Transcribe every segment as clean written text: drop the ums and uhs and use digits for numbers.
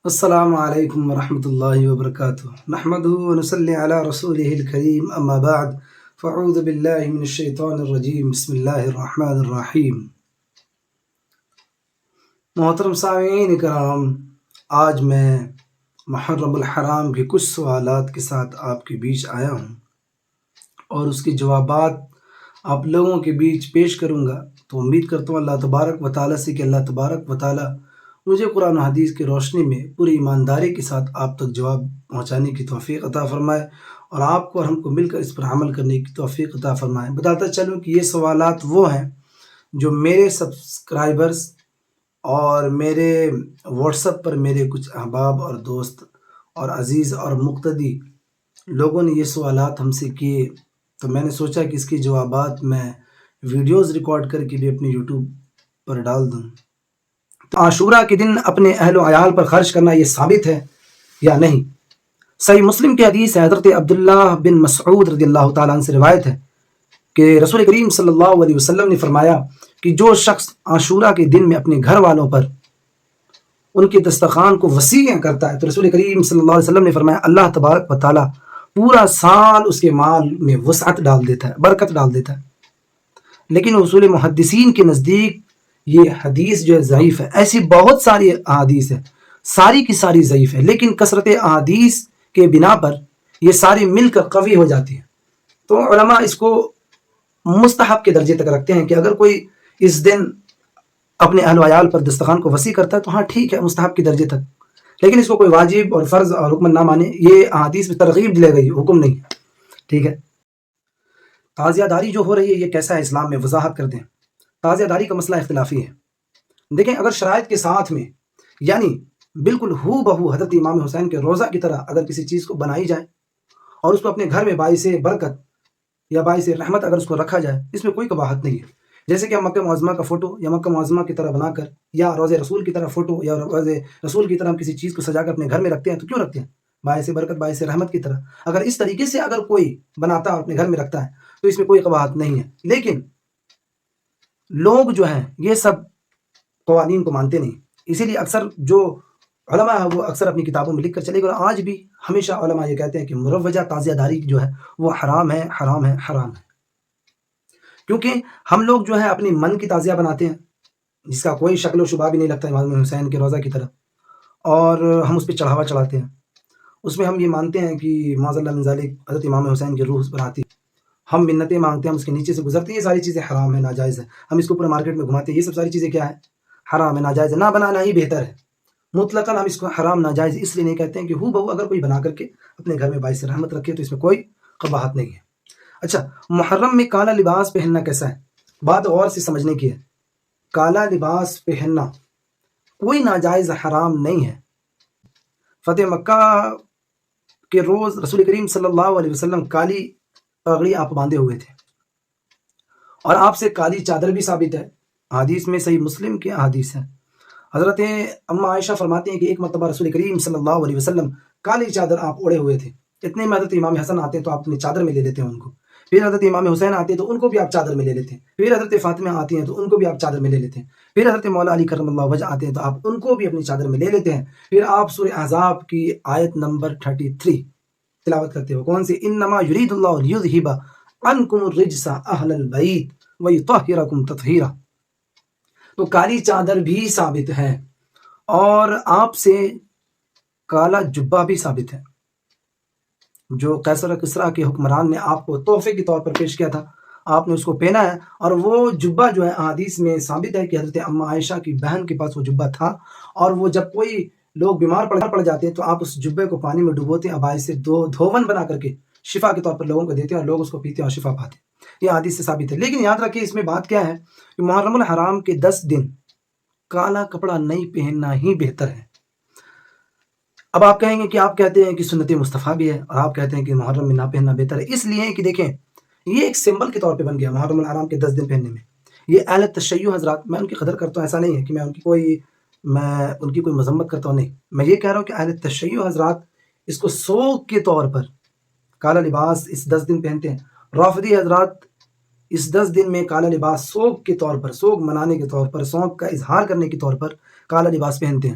السلام علیکم ورحمۃ اللہ وبرکاتہ نحمدہ ونصلی علی رسولہ الکریم اما بعد فاعوذ باللہ من الشیطان الرجیم بسم اللہ الرحمن الرحیم۔ محترم سامعین کرام، آج میں محرم الحرام کے کچھ سوالات کے ساتھ آپ کے بیچ آیا ہوں اور اس کے جوابات آپ لوگوں کے بیچ پیش کروں گا۔ تو امید کرتا ہوں اللہ تبارک و تعالیٰ سے کہ اللہ تبارک و تعالیٰ مجھے قرآن و حدیث کی روشنی میں پوری ایمانداری کے ساتھ آپ تک جواب پہنچانے کی توفیق عطا فرمائے اور آپ کو اور ہم کو مل کر اس پر عمل کرنے کی توفیق عطا فرمائے۔ بتاتا چلوں کہ یہ سوالات وہ ہیں جو میرے سبسکرائبرز اور میرے واٹس ایپ پر میرے کچھ احباب اور دوست اور عزیز اور مقتدی لوگوں نے یہ سوالات ہم سے کیے، تو میں نے سوچا کہ اس کے جوابات میں ویڈیوز ریکارڈ کر کے بھی اپنے یوٹیوب پر ڈال دوں۔ عاشورہ کے دن اپنے اہل و عیال پر خرچ کرنا یہ ثابت ہے یا نہیں؟ صحیح مسلم کی حدیث ہے، حضرت عبداللہ بن مسعود رضی اللہ تعالیٰ عنہ سے روایت ہے کہ رسول کریم صلی اللہ علیہ وسلم نے فرمایا کہ جو شخص عاشورہ کے دن میں اپنے گھر والوں پر ان کے دسترخوان کو وسیع کرتا ہے تو رسول کریم صلی اللہ علیہ وسلم نے فرمایا اللہ تبارک و تعالیٰ پورا سال اس کے مال میں وسعت ڈال دیتا ہے، برکت ڈال دیتا ہے۔ لیکن اصول محدثین کے نزدیک یہ حدیث جو ہے ضعیف ہے۔ ایسی بہت ساری احادیث ہیں، ساری کی ساری ضعیف ہے، لیکن کثرت احادیث کے بنا پر یہ ساری مل کر قوی ہو جاتی ہیں۔ تو علماء اس کو مستحب کے درجے تک رکھتے ہیں کہ اگر کوئی اس دن اپنے اہل و عیال پر دسترخوان کو وسیع کرتا ہے تو ہاں ٹھیک ہے، مستحب کے درجے تک، لیکن اس کو کوئی واجب اور فرض اور حکم نہ مانے، یہ احادیث میں ترغیب دلے گئی، حکم نہیں ہے۔ ٹھیک ہے، تعزیہ داری جو ہو رہی ہے یہ کیسا ہے اسلام میں، وضاحت کر دیں۔ تعزیہ داری کا مسئلہ اختلافی ہے۔ دیکھیں، اگر شرائط کے ساتھ میں یعنی بالکل ہو بہو حضرت امام حسین کے روضہ کی طرح اگر کسی چیز کو بنائی جائے اور اس کو اپنے گھر میں باعث برکت یا باعث رحمت اگر اس کو رکھا جائے، اس میں کوئی قباحت نہیں ہے۔ جیسے کہ ہم مکہ معظمہ کا فوٹو یا مکہ معظمہ کی طرح بنا کر یا روضہ رسول کی طرح فوٹو یا روضہ رسول کی طرح ہم کسی چیز کو سجا کر اپنے گھر میں رکھتے ہیں، تو کیوں رکھتے ہیں؟ باعث برکت، باعث رحمت کی طرح۔ اگر اس طریقے سے اگر کوئی بناتا ہے اور اپنے گھر میں رکھتا ہے تو اس میں کوئی قباحت نہیں ہے۔ لیکن لوگ جو ہیں یہ سب قوانین کو مانتے نہیں، اسی لیے اکثر جو علماء ہیں وہ اکثر اپنی کتابوں میں لکھ کر چلے گئے، اور آج بھی ہمیشہ علماء یہ کہتے ہیں کہ مروجہ تعزیہ داری جو ہے وہ حرام ہے، حرام ہے، حرام ہے۔ کیونکہ ہم لوگ جو ہے اپنی من کی تعزیہ بناتے ہیں جس کا کوئی شکل و شبہ بھی نہیں لگتا امام حسین کے روضہ کی طرح، اور ہم اس پہ چڑھاوا چڑھاتے ہیں۔ اس میں ہم یہ مانتے ہیں کہ معاذ اللہ من ذالک حضرت امام حسین کی روح اس پر آتی ہے، ہم منتیں مانگتے ہیں، ہم اس کے نیچے سے گزرتے ہیں، یہ ساری چیزیں حرام ہے، ناجائز ہے۔ ہم اس کو پورے مارکیٹ میں گھماتے ہیں، یہ سب ساری چیزیں کیا ہے؟ حرام ہے، ناجائز ہے، نہ بنانا ہی بہتر ہے۔ مطلقاً ہم اس کو حرام ناجائز اس لیے نہیں کہتے ہیں کہ ہو بہو اگر کوئی بنا کر کے اپنے گھر میں باعث رحمت رکھے تو اس میں کوئی قباحت نہیں ہے۔ اچھا، محرم میں کالا لباس پہننا کیسا ہے؟ بات غور سے سمجھنے کی ہے۔ کالا لباس پہننا کوئی ناجائز حرام نہیں ہے۔ فتح مکہ کے روز رسول کریم صلی اللہ علیہ وسلم کالی پگڑی آپ باندھے ہوئے تھے اور آپ سے کالی چادر بھی ثابت ہے، حدیث میں صحیح مسلم کی حدیث ہے۔ حضرت اما عائشہ فرماتی ہیں کہ ایک مرتبہ رسول کریم صلی اللہ علیہ وسلم کالی چادر آپ اوڑے ہوئے تھے، اتنے میں حضرت امام حسن آتے ہیں تو آپ اپنی چادر میں لے لیتے ہیں ان کو، پھر حضرت امام حسین آتے ہیں تو ان کو بھی آپ چادر میں لے لیتے ہیں، پھر حضرت فاطمہ آتی ہیں تو ان کو بھی آپ چادر میں لے لیتے ہیں، پھر حضرت مولا علی کرم اللہ وجہ آتے ہیں تو آپ ان کو بھی اپنی چادر میں لے لیتے ہیں۔ پھر آپ سورہ احزاب کی آیت نمبر 33 تلاوت کرتے ہو، کون سی؟ انما یرید اللہ لیذھب عنکم الرجس اہل البیت ویطہرکم تطہیرا۔ تو کالی چادر بھی ثابت ہے اور آپ سے کالا جبہ بھی ثابت ہے جو قیصر کسریٰ کے حکمران نے آپ کو تحفے کے طور پر پیش کیا تھا، آپ نے اس کو پہنا ہے، اور وہ جبہ جو ہے حدیث میں ثابت ہے کہ حضرت اما عائشہ کی بہن کے پاس وہ جبہ تھا، اور وہ جب کوئی لوگ بیمار پڑ جاتے ہیں تو آپ اس جبے کو پانی میں ڈبوتے ہیں، باعث سے دھون بنا کر کے شفا کے طور پر لوگوں کو دیتے ہیں اور لوگ اس کو پیتے ہیں اور شفا پاتے ہیں۔ یہ حدیث سے ثابت ہے۔ لیکن یاد رکھیں اس میں بات کیا ہے کہ محرم الحرام کے 10 دن کالا کپڑا نہیں پہننا ہی بہتر ہے۔ اب آپ کہیں گے کہ آپ کہتے ہیں کہ سنت مصطفیٰ بھی ہے اور آپ کہتے ہیں کہ محرم میں نہ پہننا بہتر ہے، اس لیے کہ دیکھیں یہ ایک سمبل کے طور پہ بن گیا محرم الحرام کے 10 دن پہننے میں۔ یہ اہل تشیع حضرات، میں ان کی قدر کرتا ہوں، ایسا نہیں ہے کہ میں ان کی کوئی مذمت کرتا ہوں، نہیں، میں یہ کہہ رہا ہوں کہ اہل تشیع حضرات اس کو سوگ کے طور پر کالا لباس اس 10 دن پہنتے ہیں۔ رافضی حضرات اس 10 دن میں کالا لباس سوگ کے طور پر، سوگ منانے کے طور پر، سوگ کا اظہار کرنے کے طور پر کالا لباس پہنتے ہیں۔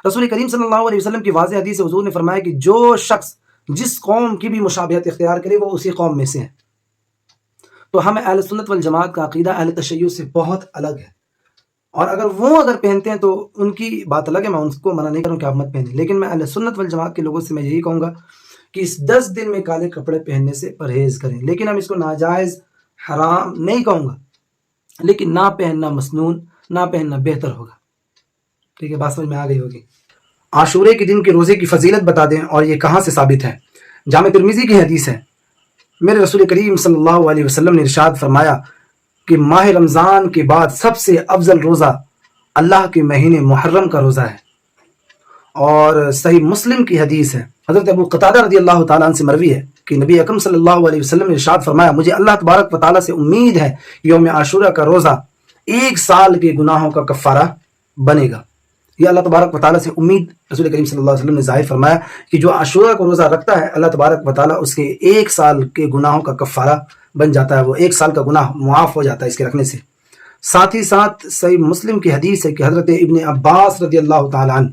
رسول کریم صلی اللہ علیہ وسلم کی واضح حدیث حضور نے فرمایا کہ جو شخص جس قوم کی بھی مشابہت اختیار کرے وہ اسی قوم میں سے ہے۔ تو ہمیں اہل سنت والجماعت کا عقیدہ اہل تشیع سے بہت الگ ہے، اور اگر پہنتے ہیں تو ان کی بات الگ ہے، میں ان کو منع نہیں کروں کہ آپ مت پہنیں، لیکن میں اہل سنت والجماعت کے لوگوں سے میں یہی کہوں گا کہ اس 10 دن میں کالے کپڑے پہننے سے پرہیز کریں۔ لیکن ہم اس کو ناجائز، حرام نہیں کہوں گا، لیکن نہ پہننا مسنون، نہ پہننا بہتر ہوگا۔ ٹھیک ہے، بات سمجھ میں آ گئی ہوگی۔ عاشورے کے دن کے روزے کی فضیلت بتا دیں، اور یہ کہاں سے ثابت ہے؟ جامع ترمذی کی حدیث ہے، میرے رسول کریم صلی اللہ علیہ وسلم نے ارشاد فرمایا کہ ماہ رمضان کے بعد سب سے افضل روزہ اللہ کے مہینے محرم کا روزہ ہے۔ اور صحیح مسلم کی حدیث ہے، حضرت ابو قتادہ رضی اللہ تعالیٰ عنہ سے مروی ہے کہ نبی اکرم صلی اللہ علیہ وسلم نے ارشاد فرمایا، مجھے اللہ تبارک و تعالیٰ سے امید ہے یوم عاشورہ کا روزہ 1 سال کے گناہوں کا کفارہ بنے گا۔ یہ اللہ تبارک و تعالیٰ سے امید رسول کریم صلی اللہ علیہ وسلم نے ظاہر فرمایا کہ جو عاشورہ کو روزہ رکھتا ہے اللہ تبارک و تعالیٰ اس کے 1 سال کے گناہوں کا کفارہ بن جاتا ہے، وہ 1 سال کا گناہ معاف ہو جاتا ہے اس کے رکھنے سے۔ ساتھ ہی ساتھ صحیح مسلم کی حدیث ہے کہ حضرت ابن عباس رضی اللہ تعالیٰ عنہ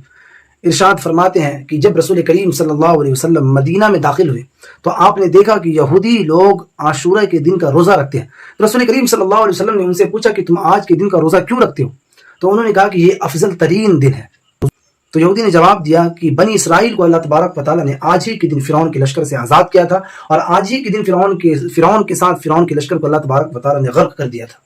ارشاد فرماتے ہیں کہ جب رسول کریم صلی اللہ علیہ وسلم مدینہ میں داخل ہوئے تو آپ نے دیکھا کہ یہودی لوگ عاشورہ کے دن کا روزہ رکھتے ہیں۔ رسول کریم صلی اللہ علیہ وسلم نے ان سے پوچھا کہ تم آج کے دن کا روزہ کیوں رکھتے ہو؟ تو انہوں نے کہا کہ یہ افضل ترین دن ہے۔ تو یہودی نے جواب دیا کہ بنی اسرائیل کو اللہ تبارک و تعالیٰ نے آج ہی کے دن فرعون کے لشکر سے آزاد کیا تھا، اور آج ہی کے دن فرعون کے ساتھ فرعون کے لشکر کو اللہ تبارک و تعالیٰ نے غرق کر دیا تھا۔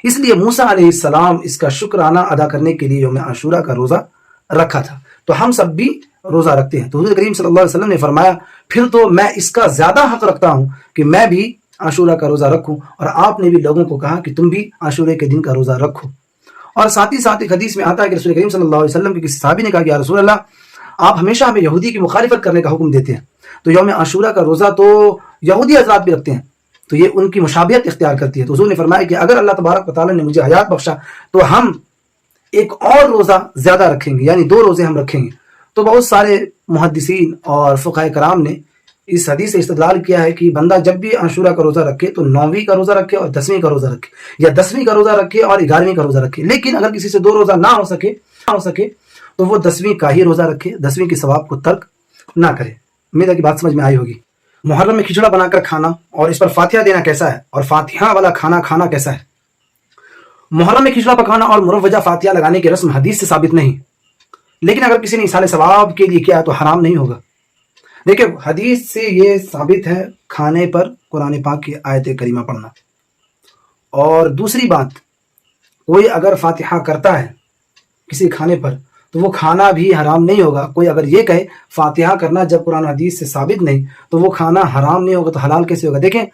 اس لیے موسیٰ علیہ السلام اس کا شکرانہ ادا کرنے کے لیے یوم عاشورہ کا روزہ رکھا تھا، تو ہم سب بھی روزہ رکھتے ہیں۔ تو حضور کریم صلی اللہ علیہ وسلم نے فرمایا پھر تو میں اس کا زیادہ حق رکھتا ہوں کہ میں بھی عاشورہ کا روزہ رکھوں، اور آپ نے بھی لوگوں کو کہا کہ تم بھی عاشورے کے دن کا روزہ رکھو۔ اور ساتھ ہی ساتھ ایک حدیث میں آتا ہے کہ رسول کریم صلی اللہ علیہ وسلم کے کسی صحابی نے کہا کہ یا رسول اللہ، آپ ہمیشہ ہمیں یہودی کی مخالفت کرنے کا حکم دیتے ہیں، تو یوم عاشورہ کا روزہ تو یہودی حضرات بھی رکھتے ہیں، تو یہ ان کی مشابہت اختیار کرتی ہے۔ تو حضور نے فرمایا کہ اگر اللہ تبارک و تعالیٰ نے مجھے حیات بخشا تو ہم ایک اور روزہ زیادہ رکھیں گے، یعنی 2 روزے ہم رکھیں گے۔ تو بہت سارے محدثین اور فقہاء کرام نے اس حدیث سے استدلال کیا ہے کہ بندہ جب بھی عاشورہ کا روزہ رکھے تو 9ویں کا روزہ رکھے اور 10ویں کا روزہ رکھے، یا 10ویں کا روزہ رکھے اور 11ویں کا روزہ رکھے۔ لیکن اگر کسی سے 2 روزہ نہ ہو سکے تو وہ 10ویں کا ہی روزہ رکھے، 10ویں کے ثواب کو ترک نہ کرے۔ امید ہے کہ بات سمجھ میں آئی ہوگی۔ محرم میں کھچڑا بنا کر کھانا اور اس پر فاتحہ دینا کیسا ہے، اور فاتحہ والا کھانا کھانا کیسا ہے؟ محرم میں کھچڑا پکانا اور مروجہ فاتحہ لگانے کی رسم حدیث سے ثابت نہیں، لیکن اگر کسی نے ایصال ثواب کے لیے کیا تو حرام نہیں ہوگا۔ دیکھیں، حدیث سے یہ ثابت ہے کھانے پر قرآن پاک کی آیت کریمہ پڑھنا۔ اور دوسری بات، کوئی اگر فاتحہ کرتا ہے کسی کھانے پر تو وہ کھانا بھی حرام نہیں ہوگا۔ کوئی اگر یہ کہے فاتحہ کرنا جب قرآن حدیث سے ثابت نہیں تو وہ کھانا حرام نہیں ہوگا تو حلال کیسے ہوگا؟ دیکھیں،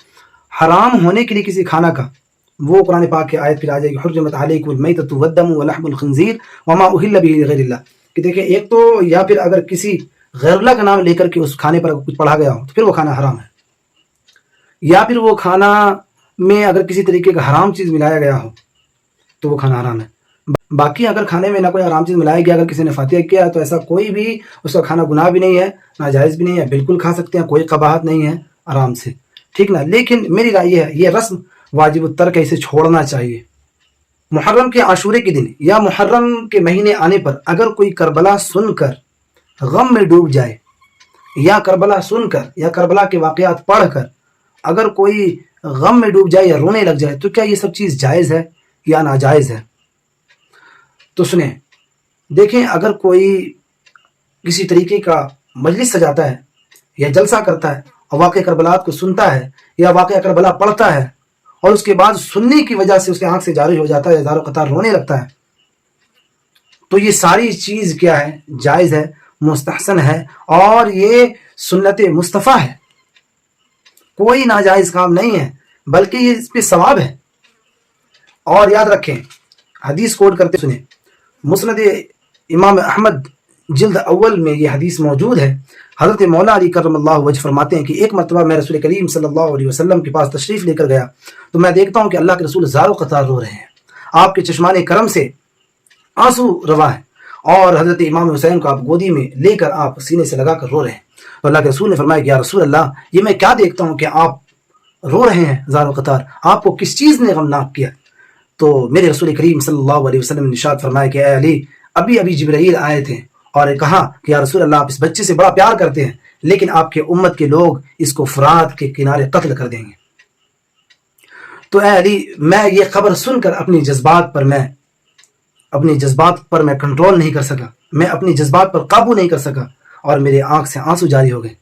حرام ہونے کے لیے کسی کھانا کا وہ قرآن پاک کی آیت پھر آ جائے گی، حرمت علیکم المیتۃ والدم ولحم الخنزیر وما اہل بہ لغیر اللہ، کہ دیکھیں ایک تو یا پھر اگر کسی غیر اللہ کا نام لے کر کے اس کھانے پر کچھ پڑھا گیا ہو تو پھر وہ کھانا حرام ہے، یا پھر وہ کھانا میں اگر کسی طریقے کا حرام چیز ملایا گیا ہو تو وہ کھانا حرام ہے۔ باقی اگر کھانے میں نہ کوئی حرام چیز ملایا گیا، اگر کسی نے فاتحہ کیا تو ایسا کوئی بھی اس کا کھانا گناہ بھی نہیں ہے، ناجائز بھی نہیں ہے، بالکل کھا سکتے ہیں، کوئی قباحت نہیں ہے آرام سے، ٹھیک نا۔ لیکن میری رائے یہ ہے، یہ رسم واجب الترک ہے، اسے چھوڑنا چاہیے۔ محرم کے عاشورے کے دن یا محرم کے مہینے آنے پر اگر کوئی کربلا سن کر غم میں ڈوب جائے، یا کربلا سن کر یا کربلا کے واقعات پڑھ کر اگر کوئی غم میں ڈوب جائے یا رونے لگ جائے تو کیا یہ سب چیز جائز ہے یا ناجائز ہے؟ تو سنیں، دیکھیں، اگر کوئی کسی طریقے کا مجلس سجاتا ہے یا جلسہ کرتا ہے اور واقع کربلات کو سنتا ہے یا واقع کربلا پڑھتا ہے اور اس کے بعد سننے کی وجہ سے اس کے آنکھ سے جاری ہو جاتا ہے، زار و قطار رونے لگتا ہے، تو یہ ساری چیز کیا ہے؟ جائز ہے، مستحسن ہے، اور یہ سنت مصطفیٰ ہے، کوئی ناجائز کام نہیں ہے، بلکہ یہ اس پہ ثواب ہے۔ اور یاد رکھیں، حدیث کوٹ کرتے سنیں، مسند امام احمد جلد اول میں یہ حدیث موجود ہے۔ حضرت مولا علی کرم اللہ وجہ فرماتے ہیں کہ ایک مرتبہ میں رسول کریم صلی اللہ علیہ وسلم کے پاس تشریف لے کر گیا تو میں دیکھتا ہوں کہ اللہ کے رسول زار و قطار رو رہے ہیں، آپ کے چشمان کرم سے آنسو روا ہے، اور حضرت امام حسین کو آپ گودی میں لے کر آپ سینے سے لگا کر رو رہے ہیں۔ تو اللہ کے رسول نے فرمایا کہ یا رسول اللہ، یہ میں کیا دیکھتا ہوں کہ آپ رو رہے ہیں زار و قطار، آپ کو کس چیز نے غمناک کیا؟ تو میرے رسول کریم صلی اللہ علیہ وسلم نے ارشاد فرمایا کہ اے علی، ابھی جبرائیل آئے تھے اور کہا کہ یا رسول اللہ، آپ اس بچے سے بڑا پیار کرتے ہیں، لیکن آپ کے امت کے لوگ اس کو فرات کے کنارے قتل کر دیں گے۔ تو اے علی، میں یہ خبر سن کر اپنی جذبات پر میں کنٹرول نہیں کر سکا، میں اپنی جذبات پر قابو نہیں کر سکا اور میرے آنکھ سے آنسو جاری ہو گئے۔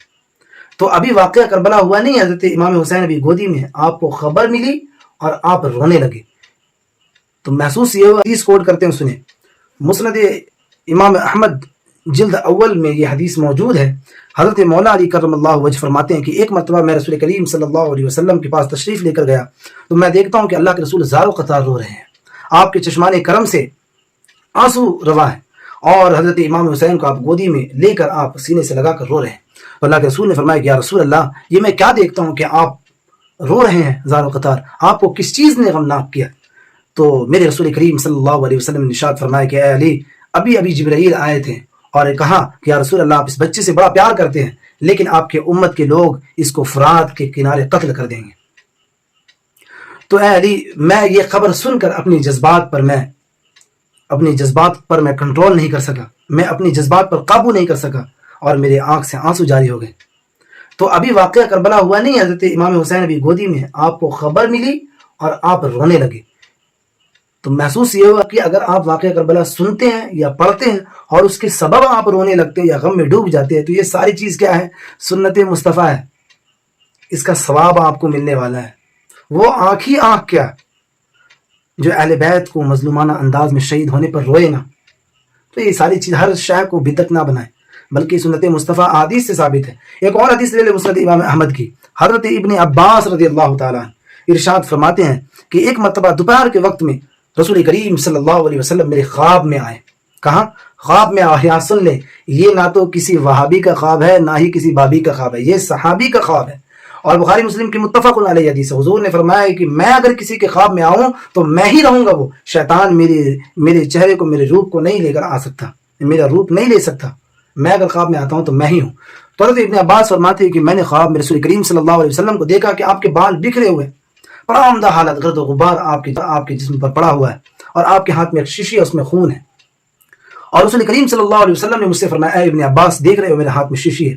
تو ابھی واقعہ کربلا ہوا نہیں، حضرت امام حسین ابھی گودی میں، آپ کو خبر ملی اور آپ رونے لگے۔ تو محسوس یہ ہوا، حدیث کوٹ کرتے ہیں، سنیں، مسند امام احمد جلد اول میں یہ حدیث موجود ہے۔ حضرت مولا علی کرم اللہ وجہ فرماتے ہیں کہ ایک مرتبہ میں رسول کریم صلی اللہ علیہ وسلم کے پاس تشریف لے کر گیا تو میں دیکھتا ہوں کہ اللہ کے رسول زار و قطار رو رہے ہیں، آپ کے چشمان کرم سے آنسو روا ہے، اور حضرت امام حسین کو آپ گودی میں لے کر آپ سینے سے لگا کر رو رہے ہیں۔ تو اللہ کے رسول نے فرمایا کہ یا رسول اللہ، یہ میں کیا دیکھتا ہوں کہ آپ رو رہے ہیں زار و قطار، آپ کو کس چیز نے غمناک کیا؟ تو میرے رسول کریم صلی اللہ علیہ وسلم نے ارشاد فرمایا کہ اے علی، ابھی جبرائیل آئے تھے اور کہا کہ یا رسول اللہ، آپ اس بچے سے بڑا پیار کرتے ہیں، لیکن آپ کے امت کے لوگ اس کو فرات کے کنارے قتل کر دیں گے۔ تو اے علی، میں یہ خبر سن کر اپنی جذبات پر میں کنٹرول نہیں کر سکا، میں اپنی جذبات پر قابو نہیں کر سکا اور میرے آنکھ سے آنسو جاری ہو گئے۔ تو ابھی واقعہ کربلا ہوا نہیں، حضرت امام حسین ابھی گودی میں، آپ کو خبر ملی اور آپ رونے لگے۔ تو محسوس یہ ہوا کہ اگر آپ واقعہ کربلا سنتے ہیں یا پڑھتے ہیں اور اس کے سبب آپ رونے لگتے ہیں یا غم میں ڈوب جاتے ہیں، تو یہ ساری چیز کیا ہے؟ سنت مصطفیٰ ہے، اس کا ثواب آپ کو ملنے والا ہے۔ وہ آنکھ ہی آنکھ کیا جو اہل بیت کو مظلومانہ انداز میں شہید ہونے پر روئے نا۔ تو یہ ساری چیز ہر شے کو بدعت نہ بنائے، بلکہ سنت مصطفیٰ حدیث سے ثابت ہے۔ ایک اور حدیث لے لے مسند امام احمد کی، حضرت ابن عباس رضی اللہ تعالیٰ ارشاد فرماتے ہیں کہ ایک مرتبہ دوپہر کے وقت میں رسول کریم صلی اللہ علیہ وسلم میرے خواب میں آئے۔ کہاں؟ خواب میں آئے۔ یہاں سن لیں، یہ نہ تو کسی وہابی کا خواب ہے نہ ہی کسی بابی کا خواب ہے، یہ صحابی کا خواب ہے، اور بخاری مسلم کی متفق علیہ حدیث ہے۔ حضور نے فرمایا کہ میں اگر کسی کے خواب میں آؤں تو میں ہی رہوں گا، وہ شیطان میرے چہرے کو، میرے روپ کو نہیں لے کر آ سکتا، میرا روپ نہیں لے سکتا، میں اگر خواب میں آتا ہوں تو میں ہی ہوں۔ تو حضرت ابن عباس فرماتے ہیں کہ میں نے خواب میں رسول کریم صلی اللہ علیہ وسلم کو دیکھا کہ آپ کے بال بکھرے ہوئے، پرامدہ حالت، گرد و غبار آپ کے جسم پر پڑا ہوا ہے، اور آپ کے ہاتھ میں ایک شیشی ہے، اس میں خون ہے۔ اور رسول کریم صلی اللہ علیہ وسلم نے مجھ سے فرمایا، اے ابن عباس، دیکھ رہے ہو میرے ہاتھ میں شیشی ہے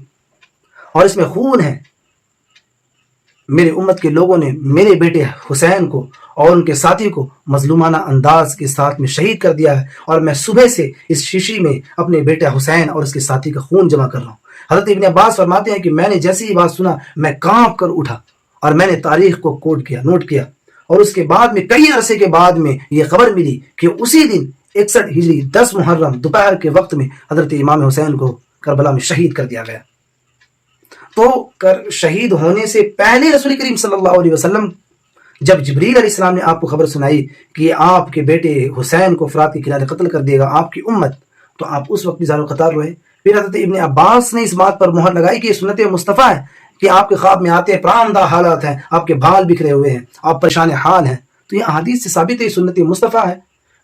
اور اس میں خون ہے، میرے امت کے لوگوں نے میرے بیٹے حسین کو اور ان کے ساتھی کو مظلومانہ انداز کے ساتھ میں شہید کر دیا ہے، اور میں صبح سے اس شیشی میں اپنے بیٹے حسین اور اس کے ساتھی کا خون جمع کر رہا ہوں۔ حضرت ابن عباس فرماتے ہیں کہ میں نے جیسی ہی بات سنا، میں کانپ کر اٹھا اور میں نے تاریخ کو نوٹ کیا، اور اس کے بعد میں کئی عرصے کے بعد میں یہ خبر ملی کہ اسی دن 61 ہجری 10 محرم دوپہر کے وقت میں حضرت امام حسین کو کربلا میں شہید کر دیا گیا۔ تو شہید ہونے سے پہلے رسول کریم صلی اللہ علیہ وسلم جب جبریل علیہ السلام نے آپ کو خبر سنائی کہ آپ کے بیٹے حسین کو فرات کے کنارے قتل کر دے گا آپ کی امت، تو آپ اس وقت بھی زار و قطار روئے۔ پھر حضرت ابن عباس نے اس بات پر مہر لگائی کہ یہ سنت مصطفیٰ ہے کہ آپ کے خواب میں آتے ہیں، پرامدہ حالات ہیں، آپ کے بال بکھرے ہوئے ہیں، آپ پریشان حال ہیں، تو یہ احادیث سے ثابت ہے، یہ سنت مصطفیٰ ہے۔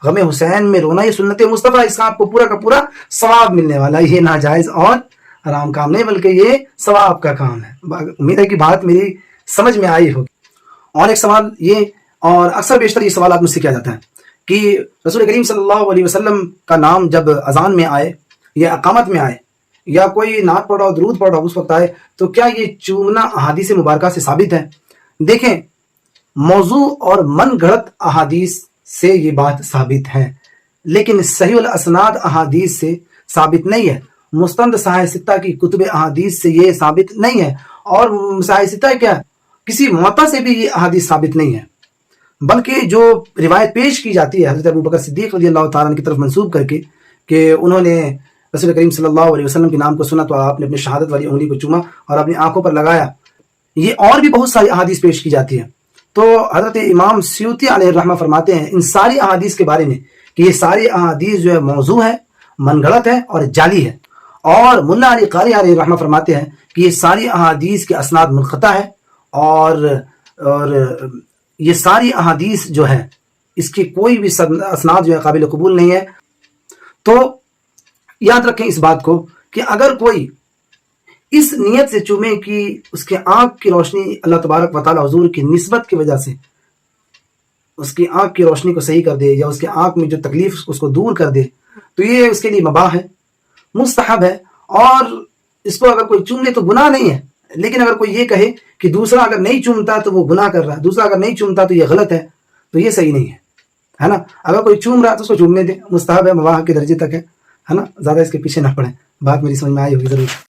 غم حسین میں رونا یہ سنت مصطفیٰ ہے، اس کا آپ کو پورا کا پورا ثواب ملنے والا ہے، یہ ناجائز اور حرام کام نہیں، بلکہ یہ ثواب کا کام ہے۔ امید ہے کہ بات میری سمجھ میں آئی ہوگی۔ اور ایک سوال یہ، اور اکثر بیشتر یہ سوالات مجھ سے کیا جاتا ہے کہ رسول کریم صلی اللہ علیہ وسلم کا نام جب اذان میں آئے یا اقامت میں آئے یا کوئی نعت پڑھ رہا ہو، درود پڑھ رہا ہو، اس وقت آئے تو کیا یہ چومنا احادیث مبارکہ سے ثابت ہے؟ دیکھیں، موضوع اور من گھڑت احادیث سے یہ بات ثابت ہے، لیکن صحیح الاسناد احادیث سے ثابت نہیں ہے۔ مستند صحاح ستہ کی کتب احادیث سے یہ ثابت نہیں ہے، اور صحاح ستہ کیا، کسی معطا سے بھی یہ احادیث ثابت نہیں ہے، بلکہ جو روایت پیش کی جاتی ہے حضرت ابوبکر صدیق رضی اللہ تعالیٰ عنہ کی طرف منسوب کر کے کہ انہوں نے رسول کریم صلی اللہ علیہ وسلم کے نام کو سنا تو آپ نے اپنی شہادت والی انگلی کو چوما اور اپنی آنکھوں پر لگایا، یہ اور بھی بہت ساری احادیث پیش کی جاتی ہیں۔ تو حضرت امام سیوطی علیہ الرحمہ فرماتے ہیں ان ساری احادیث کے بارے میں کہ یہ ساری احادیث جو ہے موضوع ہے، من گھڑت ہے اور جعلی ہے، اور ملا علی قاری علیہ الرحمہ فرماتے ہیں کہ یہ ساری احادیث کے اسناد منقطع ہے، اور یہ ساری احادیث جو ہے اس کی کوئی بھی اسناد جو ہے قابل قبول نہیں ہے۔ تو یاد رکھیں اس بات کو کہ اگر کوئی اس نیت سے چومے کہ اس کے آنکھ کی روشنی اللہ تبارک و تعالی حضور کی نسبت کی وجہ سے اس کی آنکھ کی روشنی کو صحیح کر دے یا اس کے آنکھ میں جو تکلیف اس کو دور کر دے، تو یہ اس کے لیے مباح ہے، مستحب ہے، اور اس کو اگر کوئی چوم لے تو گناہ نہیں ہے۔ لیکن اگر کوئی یہ کہے کہ دوسرا اگر نہیں چومتا تو وہ گناہ کر رہا ہے، دوسرا اگر نہیں چومتا تو یہ غلط ہے، تو یہ صحیح نہیں ہے نا۔ اگر کوئی چوم رہا ہے تو اس کو چومنے دے، مستحب ہے، مباح کے درجے تک ہے نا۔ زیادہ اس کے پیچھے نہ پڑیں، بات میری سمجھ میں آئی ہوگی ضرور۔